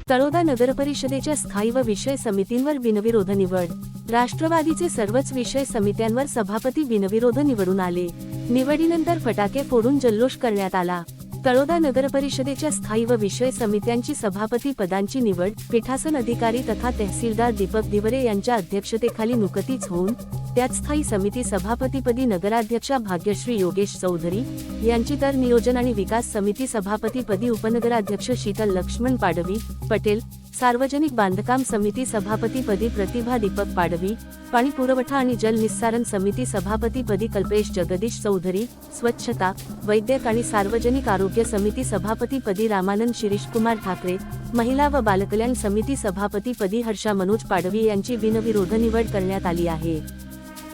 तळोदा नगरपरिषदेच्या स्थायी व विषय समितींवर बिनविरोध निवड। राष्ट्रवादीचे सर्वच विषय समित्यांवर सभापती बिनविरोध निवडून आले। निवडीनंतर फटाके फोडून जल्लोष करण्यात आला। तळोदा नगरपरिषदेच्या स्थायी व विषय समित्यांची सभापती पदांची निवड पीठासन अधिकारी तथा तहसीलदार दीपक दिवरे यांच्या अध्यक्षतेखाली नुकतीच होऊन त्यात स्थायी समिती सभापतीपदी नगराध्यक्षा भाग्यश्री योगेश चौधरी यांची, तर नियोजन आणि विकास समिती सभापतीपदी उपनगराध्यक्ष शीतल लक्ष्मण पाडवी पटेल, सार्वजनिक बांधकाम समिती सभापतीपदी प्रतिभा दीपक पाडवी, पाणी पुरवठा आणि जल निस्सारण समिती सभापतीपदी कल्पेश जगदीश चौधरी, स्वच्छता, वैद्यक आणि सार्वजनिक आरोग्य समिती सभापतीपदी रामानंद शिरीष कुमार ठाकरे, महिला व बालकल्याण समिती सभापतीपदी हर्षा मनोज पाडवी यांची बिनविरोध निवड करण्यात आली आहे।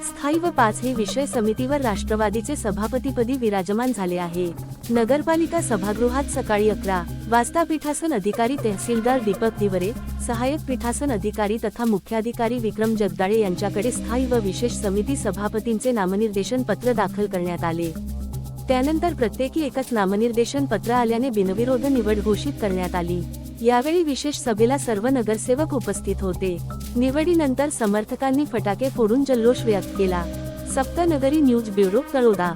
स्थायी व 5 ही विषय समितीवर राष्ट्रवादीचे सभापतीपदी विराजमान झाले आहे। नगरपालिका सभागृहात सकाळी 11 वाजता पीठासन अधिकारी तहसीलदार दीपक दिवरे, सहाय्यक पीठासन अधिकारी तथा मुख्याधिकारी विक्रम जगदाळे यांच्याकडे स्थायी व विशेष समिती सभापतींचे नामनिर्देशन पत्र दाखल करण्यात आले। त्यानंतर प्रत्येकी एकच नामनिर्देशन पत्र आल्याने बिनविरोध निवड घोषित करण्यात आली। यावेळी विशेष सभेला सर्व नगरसेवक उपस्थित होते। निवडीनंतर समर्थकांनी फटाके फोडून जल्लोष व्यक्त केला। सप्तनगरी न्यूज ब्युरो, तळोदा।